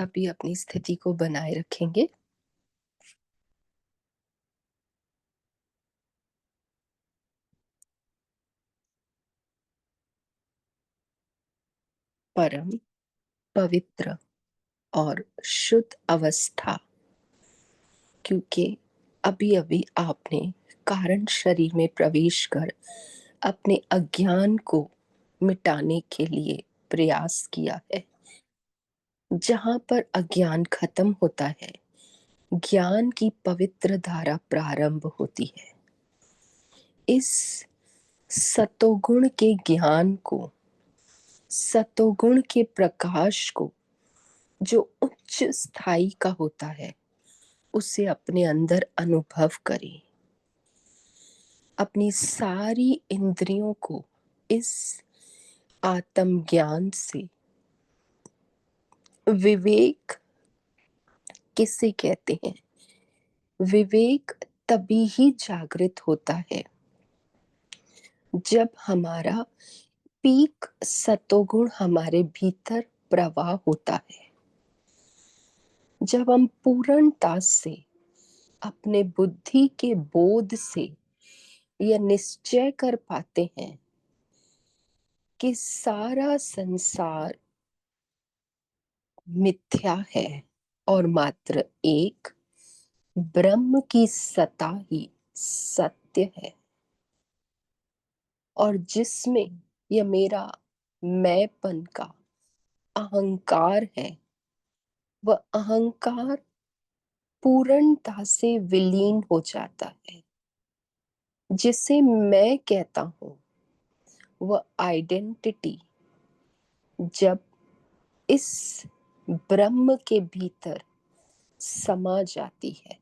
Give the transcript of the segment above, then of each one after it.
भी अपनी स्थिति को बनाए रखेंगे। परम पवित्र और शुद्ध अवस्था, क्योंकि अभी अभी आपने कारण शरीर में प्रवेश कर अपने अज्ञान को मिटाने के लिए प्रयास किया है। जहां पर अज्ञान खत्म होता है, ज्ञान की पवित्र धारा प्रारंभ होती है। इस सतोगुण के ज्ञान को, सतोगुण के प्रकाश को, जो उच्च स्थाई का होता है, उसे अपने अंदर अनुभव करें। अपनी सारी इंद्रियों को इस आत्म ज्ञान से, विवेक किसे कहते हैं? विवेक तभी ही जागृत होता है जब हमारा पीक सतोगुण हमारे भीतर प्रवाह होता है। जब हम पूर्णता से अपने बुद्धि के बोध से यह निश्चय कर पाते हैं कि सारा संसार मिथ्या है और मात्र एक ब्रह्म की सत्ता ही सत्य है, और जिसमें यह मेरा मैंपन का अहंकार है, वह अहंकार पूर्णता से विलीन हो जाता है। जिसे मैं कहता हूं, वह आइडेंटिटी जब इस ब्रह्म के भीतर समा जाती है,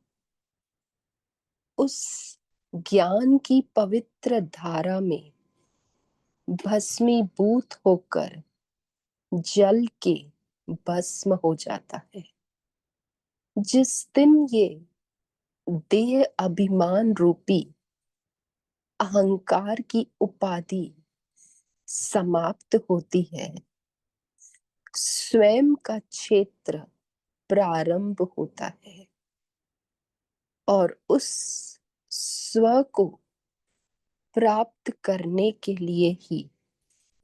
उस ज्ञान की पवित्र धारा में भस्मीभूत होकर जल के भस्म हो जाता है। जिस दिन ये देह अभिमान रूपी अहंकार की उपाधि समाप्त होती है, स्वयं का क्षेत्र प्रारंभ होता है, और उस स्व को प्राप्त करने के लिए ही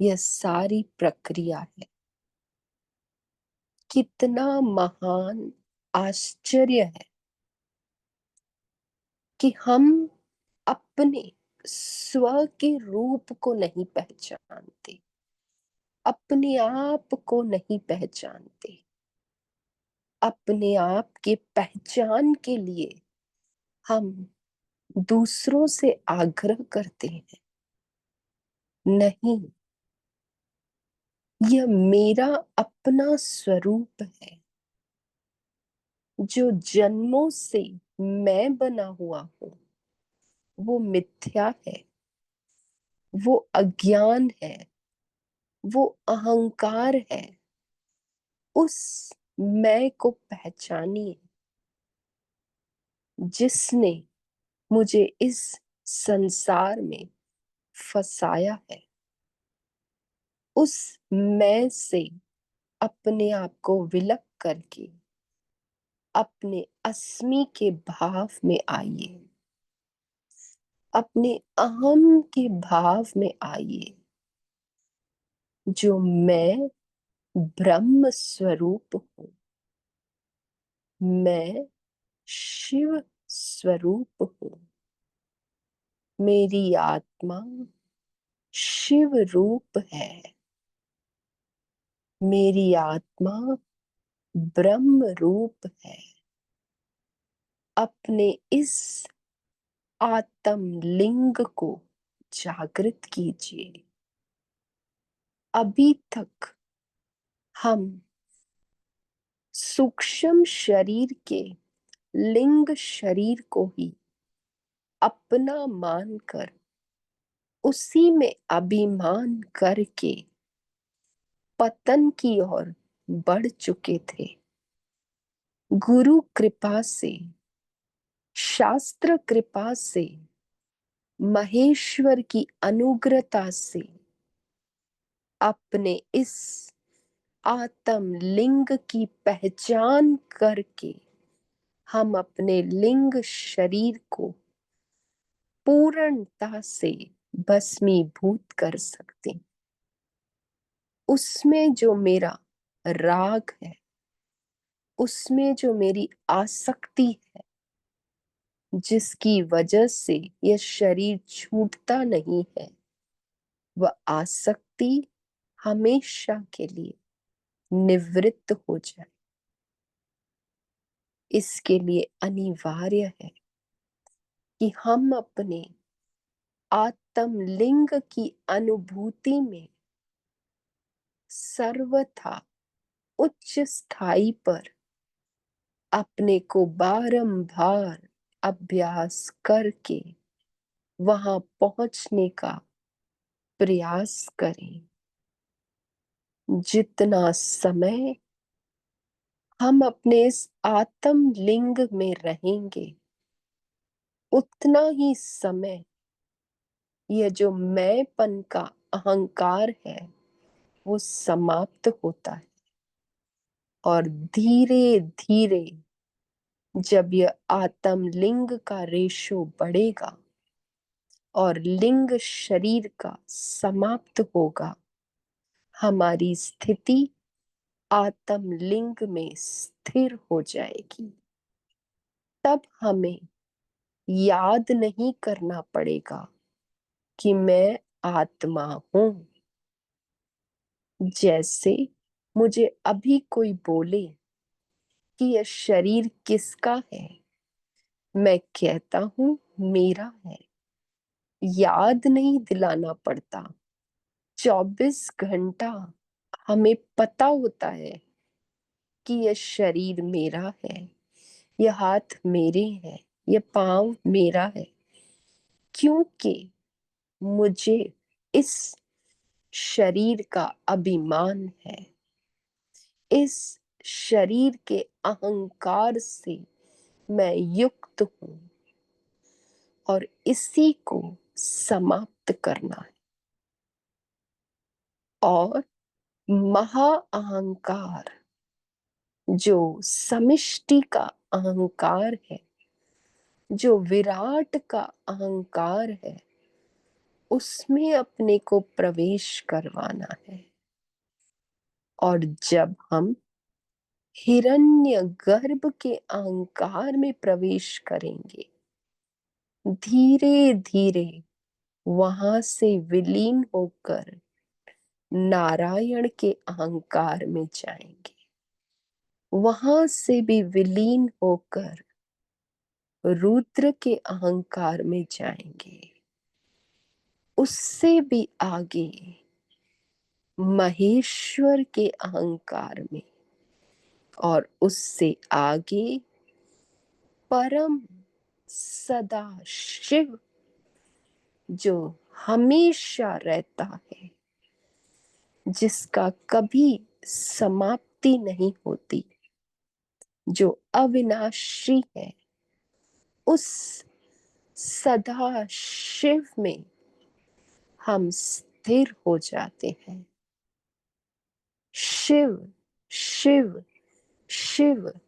यह सारी प्रक्रिया है। कितना महान आश्चर्य है कि हम अपने स्व के रूप को नहीं पहचानते, अपने आप को नहीं पहचानते। अपने आप के पहचान के लिए हम दूसरों से आग्रह करते हैं, नहीं, यह मेरा अपना स्वरूप है जो जन्मों से मैं बना हुआ हूं। वो मिथ्या है, वो अज्ञान है, वो अहंकार है। उस मैं को पहचानिए जिसने मुझे इस संसार में फंसाया है। उस मैं से अपने आप को विलक करके अपने अस्मि के भाव में आइए, अपने अहम के भाव में आइए, जो मैं ब्रह्म स्वरूप हूं। मैं शिव स्वरूप हूं। मेरी आत्मा शिव रूप है। मेरी आत्मा ब्रह्म रूप है। अपने इस आत्म लिंग को जागृत कीजिए। अभी तक हम सूक्ष्म शरीर के लिंग शरीर को ही अपना मानकर उसी में अभिमान करके पतन की ओर बढ़ चुके थे। गुरु कृपा से, शास्त्र कृपा से, महेश्वर की अनुग्रहता से अपने इस आत्म लिंग की पहचान करके हम अपने लिंग शरीर को पूर्णता से भस्मीभूत कर सकते हैं। उसमें जो मेरा राग है, उसमें जो मेरी आसक्ति है, जिसकी वजह से यह शरीर छूटता नहीं है, वह आसक्ति हमेशा के लिए निवृत्त हो जाए। इसके लिए अनिवार्य है कि हम अपने आत्म लिंग की अनुभूति में सर्वथा उच्च स्थाई पर अपने को बारंबार अभ्यास करके वहां पहुंचने का प्रयास करें। जितना समय हम अपने इस आत्म लिंग में रहेंगे, उतना ही समय यह जो मैंपन का अहंकार है वो समाप्त होता है। और धीरे धीरे जब यह आत्म लिंग का रेशो बढ़ेगा और लिंग शरीर का समाप्त होगा, हमारी स्थिति आत्म लिंग में स्थिर हो जाएगी। तब हमें याद नहीं करना पड़ेगा कि मैं आत्मा हूं। जैसे मुझे अभी कोई बोले कि यह शरीर किसका है, मैं कहता हूं मेरा है। याद नहीं दिलाना पड़ता। 24 घंटा हमें पता होता है कि यह शरीर मेरा है, यह हाथ मेरे हैं, यह पांव मेरा है, क्योंकि मुझे इस शरीर का अभिमान है। इस शरीर के अहंकार से मैं युक्त हूं और इसी को समाप्त करना है। और महा अहंकार जो समिष्टि का अहंकार है, जो विराट का अहंकार है, उसमें अपने को प्रवेश करवाना है। और जब हम हिरण्य गर्भ के अहंकार में प्रवेश करेंगे, धीरे धीरे वहां से विलीन होकर नारायण के अहंकार में जाएंगे, वहां से भी विलीन होकर रुद्र के अहंकार में जाएंगे, उससे भी आगे महेश्वर के अहंकार में, और उससे आगे परम सदा शिव जो हमेशा रहता है, जिसका कभी समाप्ति नहीं होती, जो अविनाशी है, उस सदा शिव में हम स्थिर हो जाते हैं। शिव शिव शिव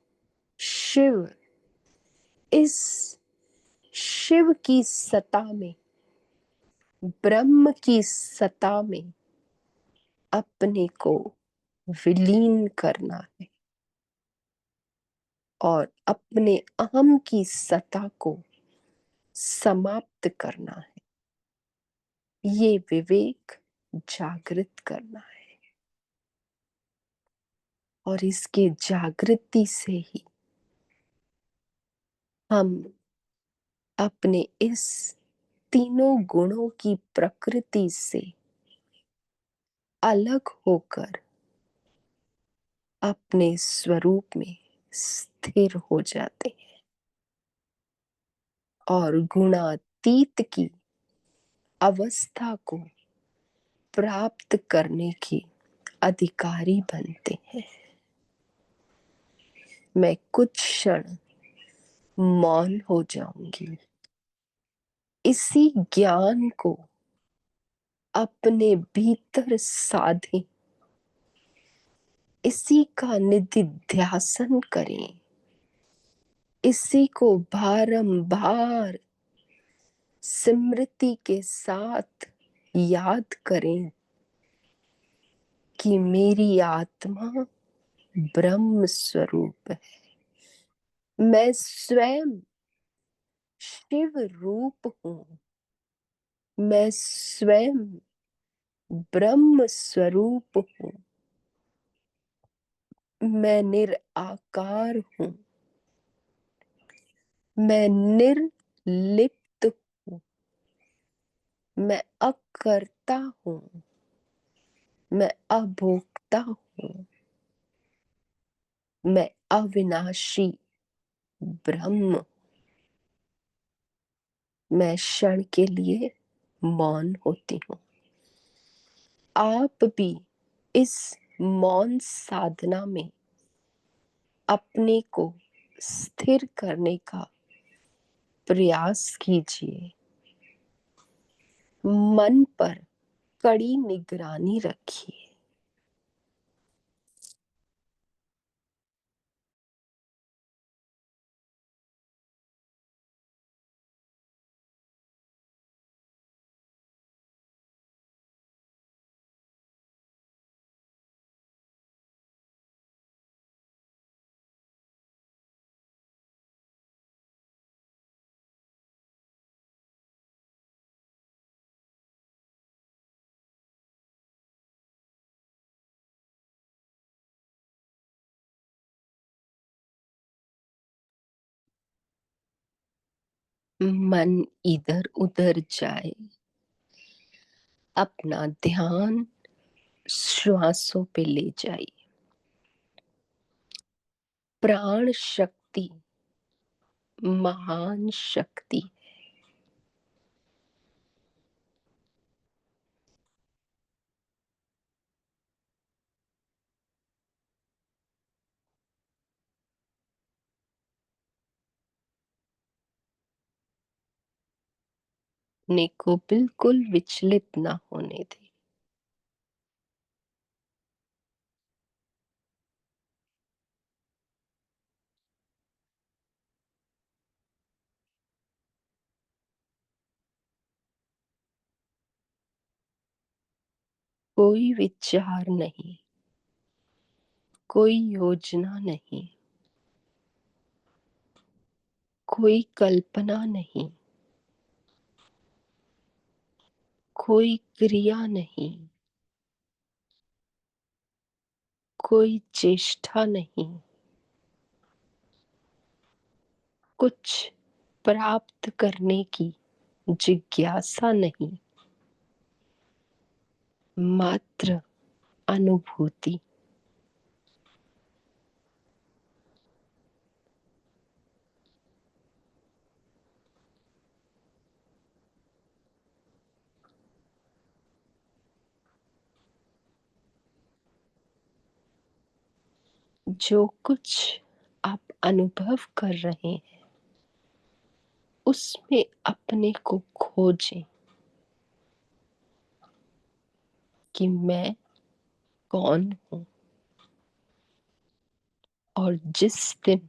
शिव, इस शिव की सत्ता में, ब्रह्म की सत्ता में अपने को विलीन करना है और अपने अहम की सत्ता को समाप्त करना है। ये विवेक जागृत करना है। और इसके जागृति से ही हम अपने इस तीनों गुणों की प्रकृति से अलग होकर अपने स्वरूप में स्थिर हो जाते हैं और गुणातीत की अवस्था को प्राप्त करने के अधिकारी बनते हैं। मैं कुछ क्षण मौन हो जाऊंगी, इसी ज्ञान को अपने भीतर साधें इसी का निधिध्यासन करें, इसी को बारंबार स्मृति के साथ याद करें कि मेरी आत्मा ब्रह्म स्वरूप है। मैं स्वयं शिव रूप हूँ। मैं स्वयं ब्रह्म स्वरूप हूँ। मैं निराकार हूँ। मैं निर्लिप्त हूँ। मैं अकर्ता हूँ। मैं अभोक्ता हूँ। मैं अविनाशी ब्रह्म। मैं क्षण के लिए मौन होती हूँ। आप भी इस मौन साधना में अपने को स्थिर करने का प्रयास कीजिए। मन पर कड़ी निगरानी रखिए। मन इधर उधर जाए, अपना ध्यान श्वासों पे ले जाइए। प्राण शक्ति महान शक्ति। अपने को बिल्कुल विचलित ना होने दे। कोई विचार नहीं, कोई योजना नहीं, कोई कल्पना नहीं, कोई क्रिया नहीं, कोई चेष्टा नहीं, कुछ प्राप्त करने की जिज्ञासा नहीं, मात्र अनुभूति। जो कुछ आप अनुभव कर रहे हैं उसमें अपने को खोजें कि मैं कौन हूं। और जिस दिन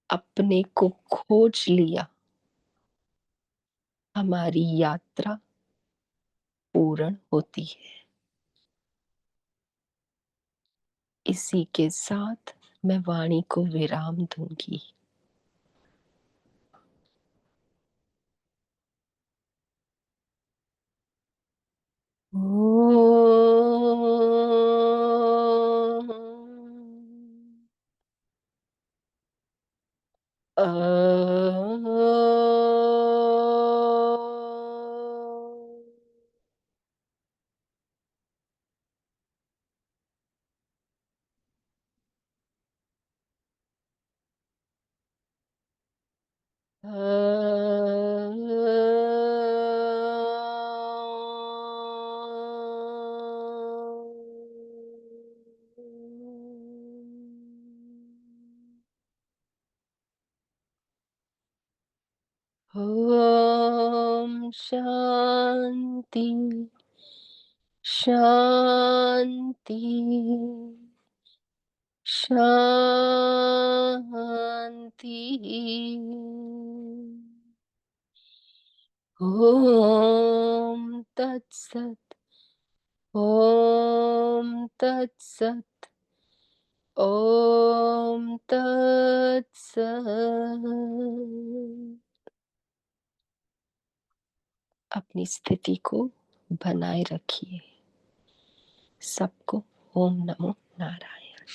अपने को खोज लिया, हमारी यात्रा पूर्ण होती है। इसी के साथ मैं वाणी को विराम दूंगी। ओम शांति शांति शांति। ओम तत्सत। ओम तत्सत। ओम तत्सत। अपनी स्थिति को बनाए रखिए। सबको ओम नमो नारायण।